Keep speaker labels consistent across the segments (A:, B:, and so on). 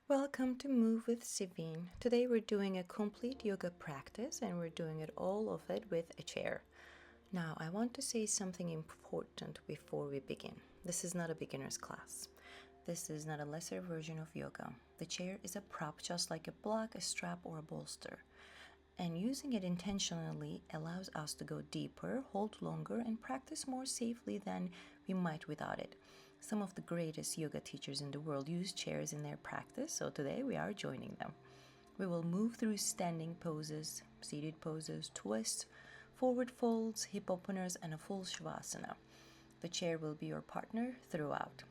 A: Welcome to Move with Sivine. Today we're doing a complete yoga practice and we're doing all of it with a chair. Now I want to say something important before we begin. This is not a beginner's class. This is not a lesser version of yoga. The chair is a prop just like a block, a strap, or a bolster. And using it intentionally allows us to go deeper, hold longer, and practice more safely than we might without it. Some of the greatest yoga teachers in the world use chairs in their practice, so today we are joining them. We will move through standing poses, seated poses, twists, forward folds, hip openers, and a full savasana. The chair will be your partner throughout.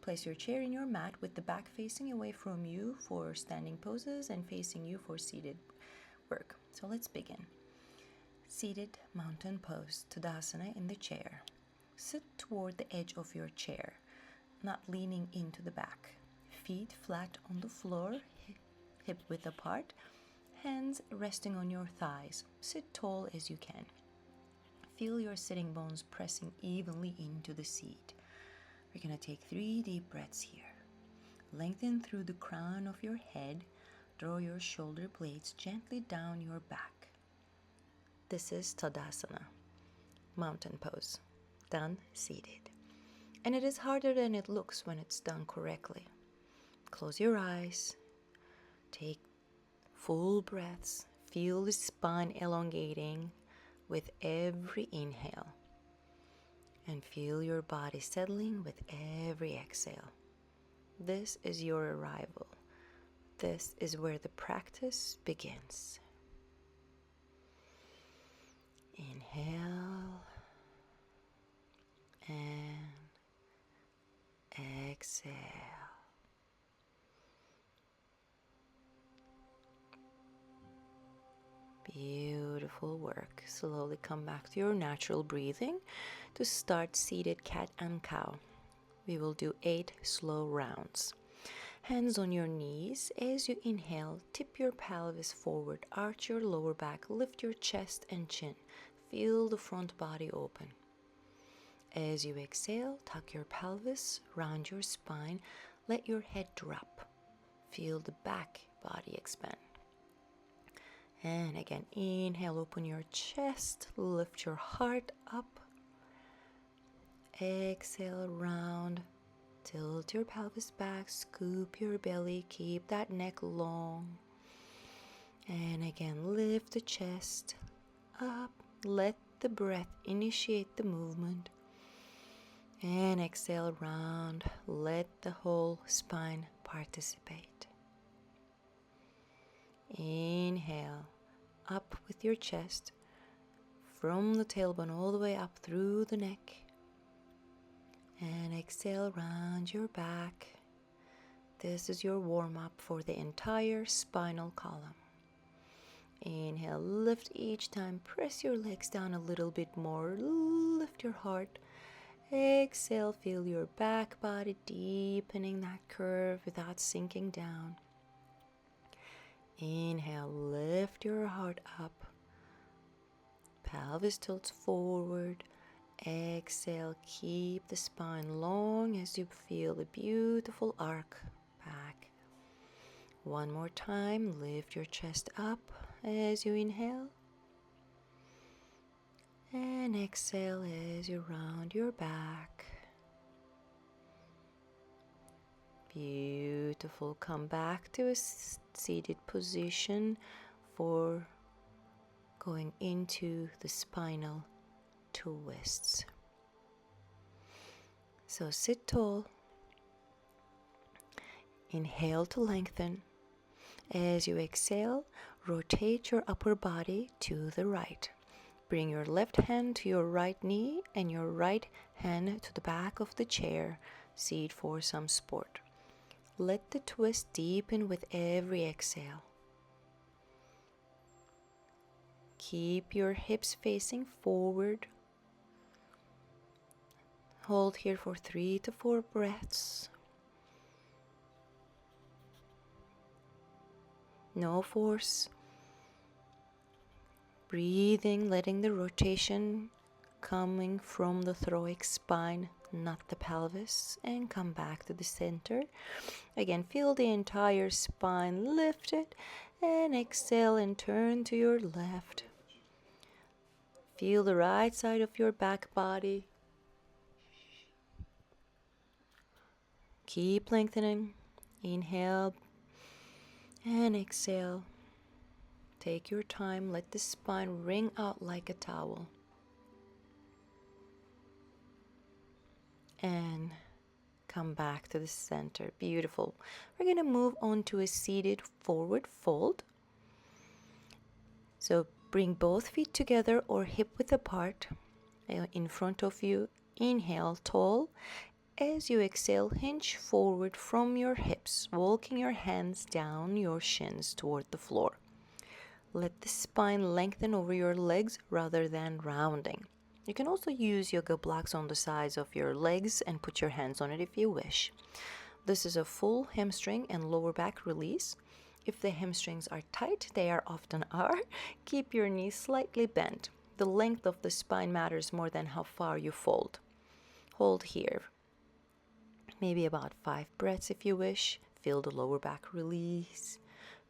A: Place your chair in your mat with the back facing away from you for standing poses and facing you for seated work. So let's begin. Seated mountain pose, Tadasana in the chair. Sit toward the edge of your chair, not leaning into the back. Feet flat on the floor, hip width apart, hands resting on your thighs. Sit tall as you can. Feel your sitting bones pressing evenly into the seat. We're going to take 3 deep breaths here. Lengthen through the crown of your head. Draw your shoulder blades gently down your back. This is Tadasana, mountain pose, done seated. And it is harder than it looks when it's done correctly. Close your eyes, take full breaths, feel the spine elongating with every inhale, and feel your body settling with every exhale. This is your arrival. This is where the practice begins. Inhale and exhale. Beautiful work. Slowly come back to your natural breathing to start seated cat and cow. We will do 8 slow rounds. Hands on your knees. As you inhale, tip your pelvis forward, arch your lower back, lift your chest and chin. Feel the front body open. As you exhale, tuck your pelvis, round your spine, let your head drop. Feel the back body expand. And again, inhale, open your chest, lift your heart up. Exhale, round. Tilt your pelvis back, scoop your belly, keep that neck long. And again, lift the chest up. Let the breath initiate the movement. And exhale, round. Let the whole spine participate. Inhale, up with your chest, from the tailbone all the way up through the neck. And exhale, round your back. This is your warm-up for the entire spinal column. Inhale, lift each time. Press your legs down a little bit more. Lift your heart. Exhale, feel your back body deepening that curve without sinking down. Inhale, lift your heart up. Pelvis tilts forward. Exhale, keep the spine long as you feel the beautiful arc back. One more time, lift your chest up as you inhale. And exhale as you round your back. Beautiful. Come back to a seated position for going into the spinal twists. So sit tall. Inhale to lengthen. As you exhale, rotate your upper body to the right. Bring your left hand to your right knee and your right hand to the back of the chair. Seat for some support. Let the twist deepen with every exhale. Keep your hips facing forward. Hold here for 3 to 4 breaths. No force. Breathing, letting the rotation coming from the thoracic spine not the pelvis, and come back to the center. Again, feel the entire spine lifted, and exhale and turn to your left. Feel the right side of your back body. Keep lengthening. Inhale and exhale. Take your time. Let the spine wring out like a towel. And come back to the center. Beautiful. We're going to move on to a seated forward fold. So bring both feet together or hip width apart in front of you. Inhale tall. As you exhale, hinge forward from your hips, walking your hands down your shins toward the floor. Let the spine lengthen over your legs rather than rounding. You can also use yoga blocks on the sides of your legs and put your hands on it if you wish. This is a full hamstring and lower back release. If the hamstrings are tight, they often are, keep your knees slightly bent. The length of the spine matters more than how far you fold. Hold here. Maybe about 5 breaths if you wish. Feel the lower back release.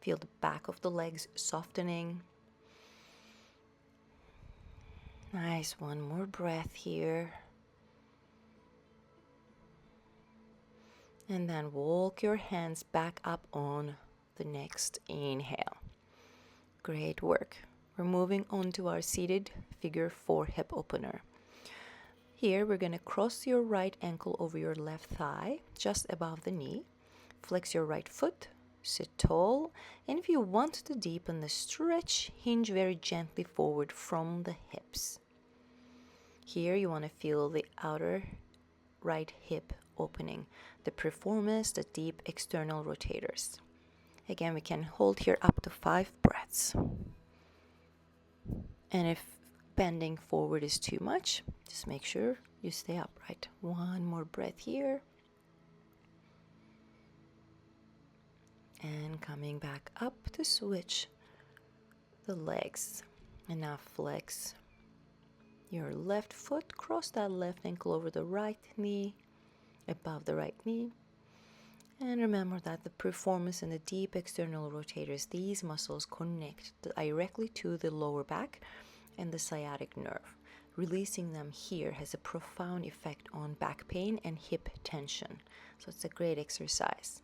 A: Feel the back of the legs softening. Nice, one more breath here. And then walk your hands back up on the next inhale. Great work. We're moving on to our seated figure 4 hip opener. Here we're going to cross your right ankle over your left thigh, just above the knee. Flex your right foot, sit tall, and if you want to deepen the stretch, hinge very gently forward from the hips. Here you want to feel the outer right hip opening, the piriformis, the deep external rotators. Again, we can hold here up to 5 breaths. And if bending forward is too much, just make sure you stay upright. One more breath here. And coming back up to switch the legs. And now flex your left foot, cross that left ankle over the right knee, above the right knee. And remember that the piriformis and the deep external rotators, these muscles connect directly to the lower back and the sciatic nerve. Releasing them here has a profound effect on back pain and hip tension. So it's a great exercise.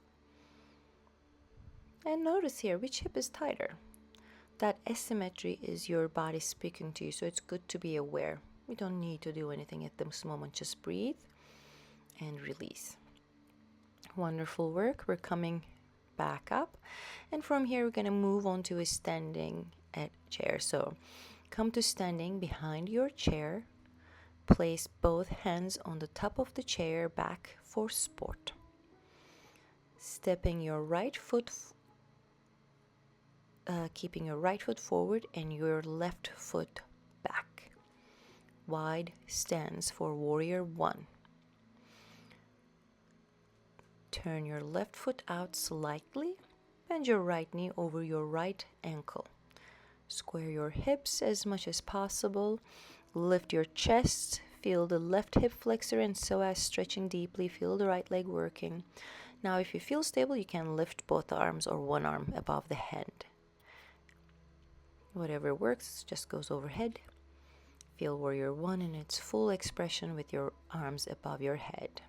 A: And notice here, which hip is tighter? That asymmetry is your body speaking to you, so it's good to be aware. We don't need to do anything at this moment. Just breathe and release. Wonderful work. We're coming back up. And from here, we're going to move on to a standing chair. So come to standing behind your chair. Place both hands on the top of the chair, back for support. Stepping your right foot keeping your right foot forward and your left foot back. Wide stance for warrior 1. Turn your left foot out slightly. Bend your right knee over your right ankle. Square your hips as much as possible. Lift your chest. Feel the left hip flexor and psoas stretching deeply. Feel the right leg working. Now, if you feel stable, you can lift both arms or one arm above the head. Whatever works, just goes overhead. Feel warrior 1 in its full expression with your arms above your head.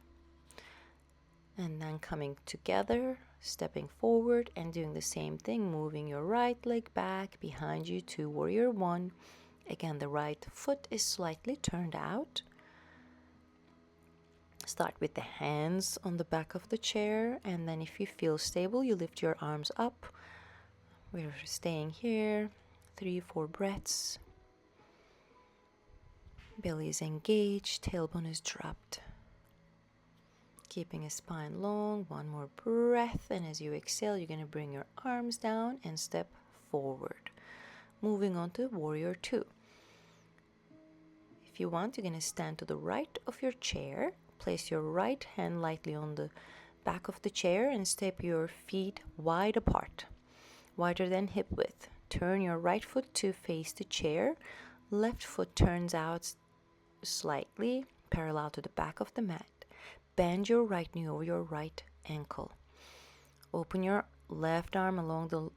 A: And then coming together, stepping forward and doing the same thing, moving your right leg back behind you to warrior 1. Again, the right foot is slightly turned out. Start with the hands on the back of the chair, and then if you feel stable, you lift your arms up. We're staying here. 3-4 breaths. Belly is engaged, tailbone is dropped. Keeping a spine long, one more breath, and as you exhale, you're going to bring your arms down and step forward. Moving on to warrior 2. If you want, you're going to stand to the right of your chair. Place your right hand lightly on the back of the chair and step your feet wide apart, wider than hip width. Turn your right foot to face the chair. Left foot turns out slightly. parallel to the back of the mat. Bend your right knee over your right ankle. Open your left arm along the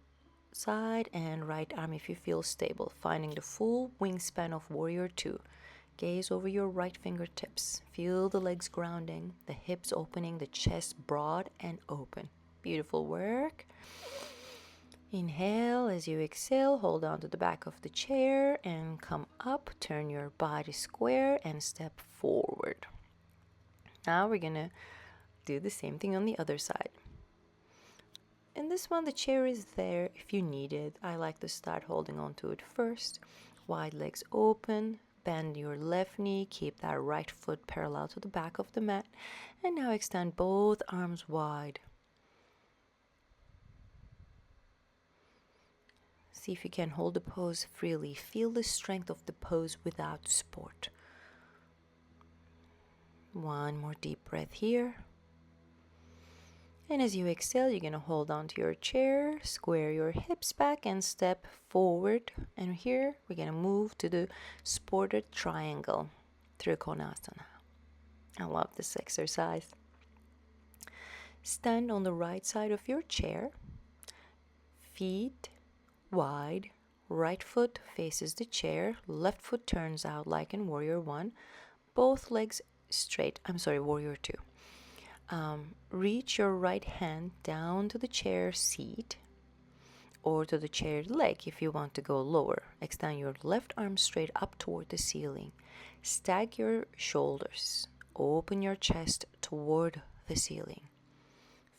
A: side and right arm if you feel stable, finding the full wingspan of Warrior Two. Gaze over your right fingertips. Feel the legs grounding, the hips opening, the chest broad and open. Beautiful work. Inhale. As you exhale, hold on to the back of the chair and come up. Turn your body square and step forward. Now we're going to do the same thing on the other side. In this one, the chair is there if you need it. I like to start holding on to it first. Wide legs open. Bend your left knee. Keep that right foot parallel to the back of the mat. And now extend both arms wide. See if you can hold the pose freely. Feel the strength of the pose without support. One more deep breath here. And as you exhale, you're going to hold on to your chair, square your hips back and step forward. And here we're going to move to the supported triangle, Trikonasana. I love this exercise. Stand on the right side of your chair. Feet wide. Right foot faces the chair. Left foot turns out like in Warrior One. Both legs straight. Warrior Two. Reach your right hand down to the chair seat or to the chair leg if you want to go lower. Extend your left arm straight up toward the ceiling. Stack your shoulders. Open your chest toward the ceiling.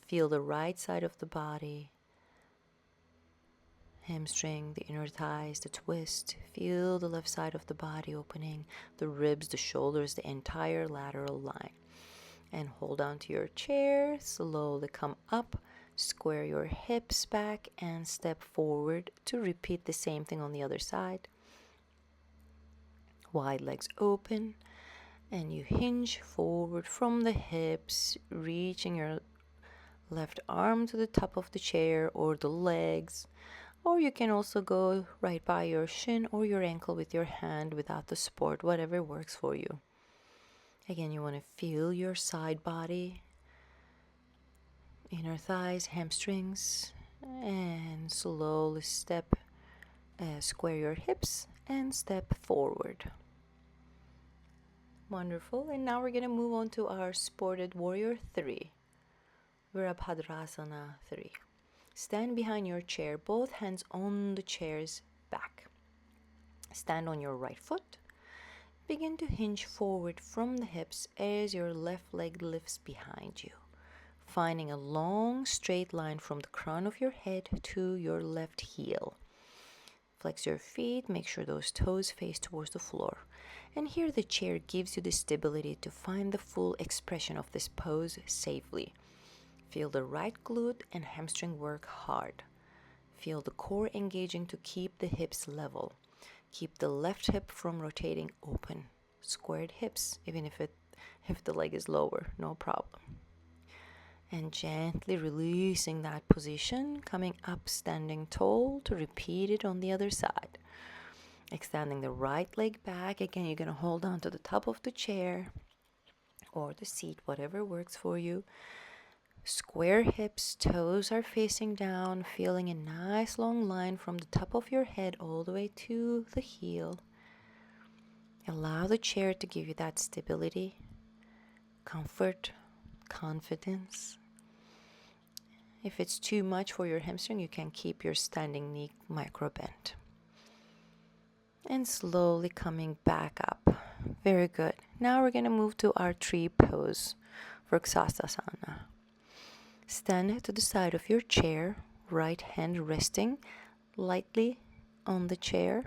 A: Feel the right side of the body. Hamstring, the inner thighs, the twist. Feel the left side of the body opening, the ribs, the shoulders, the entire lateral line. And hold on to your chair. Slowly come up. Square your hips back and step forward to repeat the same thing on the other side. Wide legs open. And you hinge forward from the hips, reaching your left arm to the top of the chair or the legs. Or you can also go right by your shin or your ankle with your hand without the support, whatever works for you. Again, you want to feel your side body, inner thighs, hamstrings, and slowly square your hips and step forward. Wonderful. And now we're going to move on to our supported Warrior 3. Virabhadrasana 3. Stand behind your chair, both hands on the chair's back. Stand on your right foot. Begin to hinge forward from the hips as your left leg lifts behind you, finding a long straight line from the crown of your head to your left heel. Flex your feet, make sure those toes face towards the floor. And here the chair gives you the stability to find the full expression of this pose safely. Feel the right glute and hamstring work hard. Feel the core engaging to keep the hips level. Keep the left hip from rotating open. Squared hips, even if the leg is lower, no problem. And gently releasing that position, coming up standing tall to repeat it on the other side. Extending the right leg back. Again, you're going to hold on to the top of the chair or the seat, whatever works for you. Square hips, toes are facing down, feeling a nice long line from the top of your head all the way to the heel. Allow the chair to give you that stability, comfort, confidence. If it's too much for your hamstring, you can keep your standing knee micro bent. And slowly coming back up. Very good. Now we're going to move to our tree pose for Tadasana. Stand to the side of your chair, right hand resting lightly on the chair.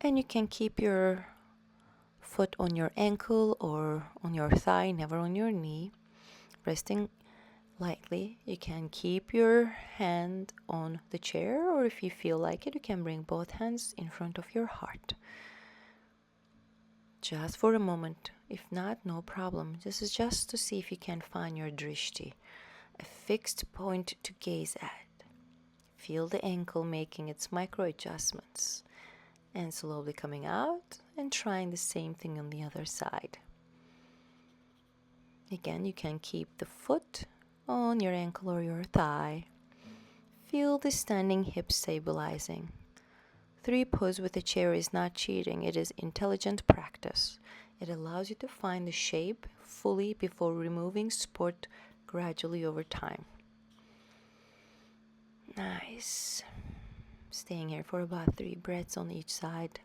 A: And you can keep your foot on your ankle or on your thigh, never on your knee. Resting lightly. You can keep your hand on the chair, or if you feel like it, you can bring both hands in front of your heart. Just for a moment. If not, no problem. This is just to see if you can find your drishti, a fixed point to gaze at. Feel the ankle making its micro adjustments. And slowly coming out and trying the same thing on the other side. Again, you can keep the foot on your ankle or your thigh. Feel the standing hips stabilizing. 3 pose with a chair is not cheating, it is intelligent practice. It allows you to find the shape fully before removing support gradually over time. Nice. Staying here for about 3 breaths on each side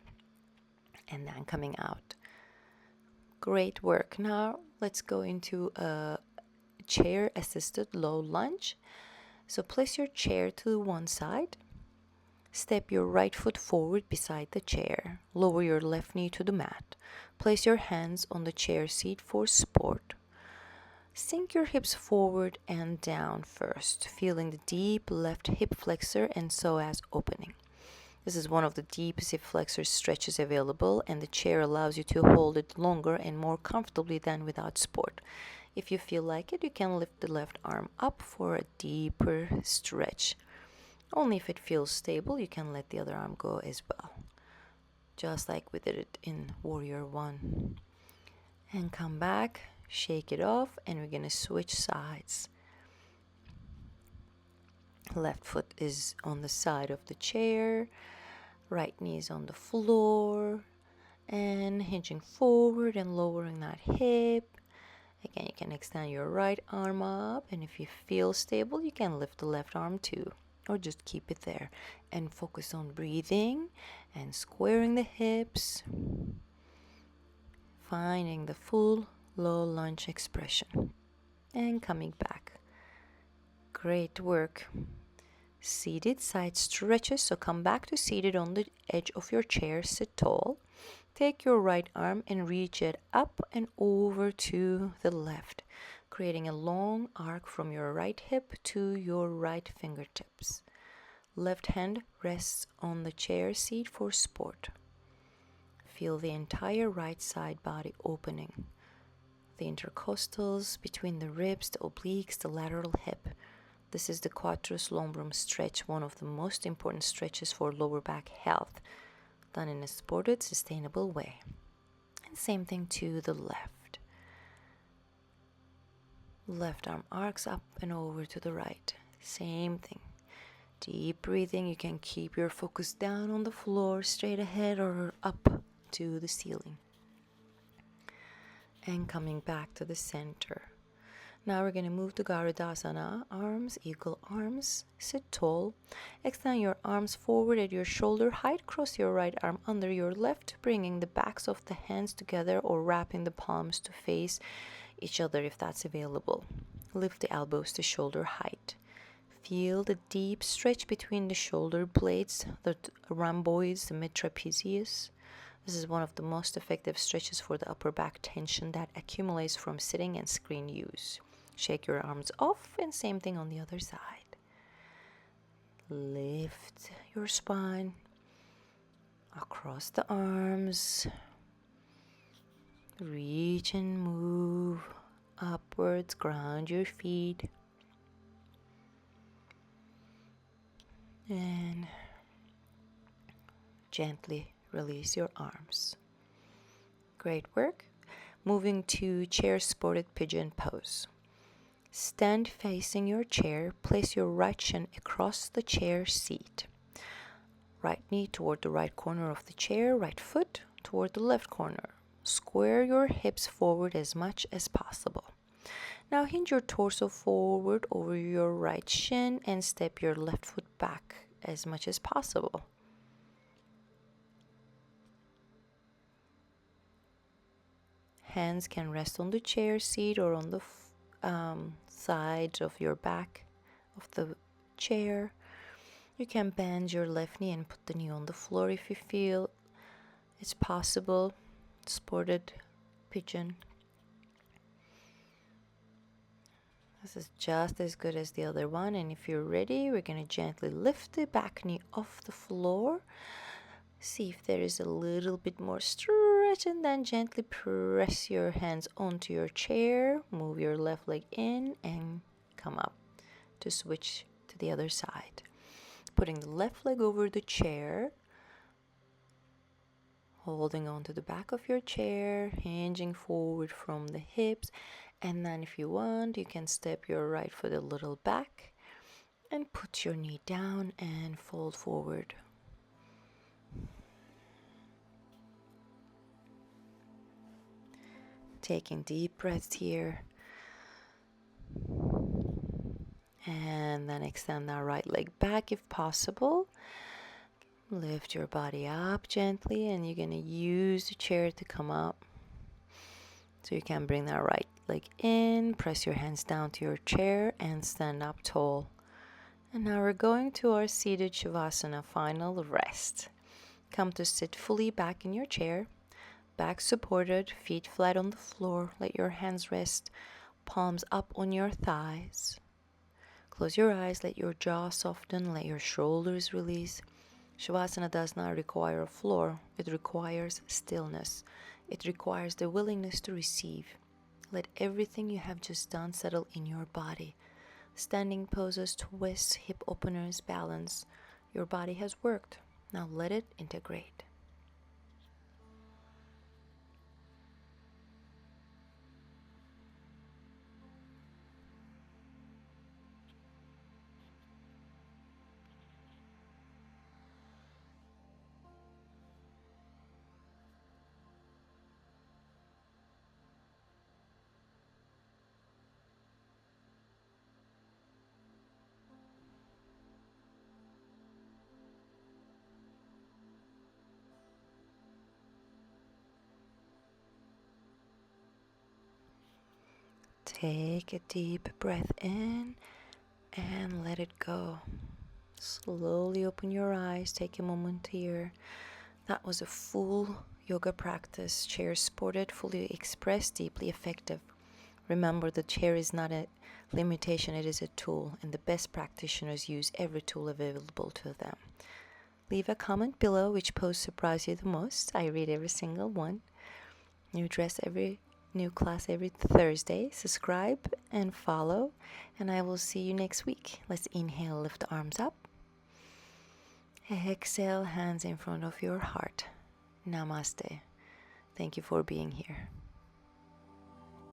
A: and then coming out. Great work. Now let's go into a chair assisted low lunge. So place your chair to one side. Step your right foot forward beside the chair. Lower your left knee to the mat. Place your hands on the chair seat for support. Sink your hips forward and down first, feeling the deep left hip flexor and psoas opening. This is one of the deepest hip flexor stretches available, and the chair allows you to hold it longer and more comfortably than without support. If you feel like it, you can lift the left arm up for a deeper stretch. Only if it feels stable, you can let the other arm go as well. Just like we did it in Warrior 1. And come back, shake it off, and we're going to switch sides. Left foot is on the side of the chair. Right knee is on the floor. And hinging forward and lowering that hip. Again, you can extend your right arm up, and if you feel stable, you can lift the left arm too, or just keep it there and focus on breathing and squaring the hips, finding the full low lunge expression and coming back. Great work. Seated side stretches, so come back to seated on the edge of your chair. Sit tall. Take your right arm and reach it up and over to the left, creating a long arc from your right hip to your right fingertips. Left hand rests on the chair seat for support. Feel the entire right side body opening. The intercostals between the ribs, the obliques, the lateral hip. This is the quadratus lumborum stretch, one of the most important stretches for lower back health, done in a supported, sustainable way. And same thing to the left. Left arm arcs up and over to the right. Same thing. Deep breathing. You can keep your focus down on the floor, straight ahead or up to the ceiling. And coming back to the center. Now we're going to move to Tadasana, arms, eagle arms, sit tall. Extend your arms forward at your shoulder height, cross your right arm under your left, bringing the backs of the hands together or wrapping the palms to face each other if that's available. Lift the elbows to shoulder height. Feel the deep stretch between the shoulder blades, the rhomboids, the mid-trapezius. This is one of the most effective stretches for the upper back tension that accumulates from sitting and screen use. Shake your arms off, and same thing on the other side. Lift your spine across the arms. Reach and move upwards, ground your feet. And gently release your arms. Great work. Moving to chair supported pigeon pose. Stand facing your chair. Place your right shin across the chair seat. Right knee toward the right corner of the chair, right foot toward the left corner. Square your hips forward as much as possible. Now hinge your torso forward over your right shin and step your left foot back as much as possible. Hands can rest on the chair seat or on the side of your back of the chair. You can bend your left knee and put the knee on the floor if you feel it's possible. Supported pigeon. This is just as good as the other one, and if you're ready, we're going to gently lift the back knee off the floor. See if there is a little bit more stretch, and then gently press your hands onto your chair. Move your left leg in and come up to switch to the other side. Putting the left leg over the chair. holding on to the back of your chair, hinging forward from the hips. And then if you want, you can step your right foot a little back and put your knee down and fold forward. Taking deep breaths here. And then extend that right leg back if possible. Lift your body up gently, and you're going to use the chair to come up. So you can bring that right leg in, press your hands down to your chair, and stand up tall. And now we're going to our seated Shavasana final rest. Come to sit fully back in your chair, back supported, feet flat on the floor. Let your hands rest, palms up on your thighs. Close your eyes, let your jaw soften, let your shoulders release. Shavasana does not require a floor, it requires stillness. It requires the willingness to receive. Let everything you have just done settle in your body. Standing poses, twists, hip openers, balance. Your body has worked. Now let it integrate. Take a deep breath in and let it go. Slowly open your eyes, take a moment here. That was a full yoga practice. Chair supported, fully expressed, deeply effective. Remember, the chair is not a limitation, it is a tool, and the best practitioners use every tool available to them. Leave a comment below which pose surprised you the most. I read every single one. New class every Thursday. Subscribe and follow, and I will see you next week. Let's inhale, lift the arms up. Exhale, hands in front of your heart. Namaste. Thank you for being here.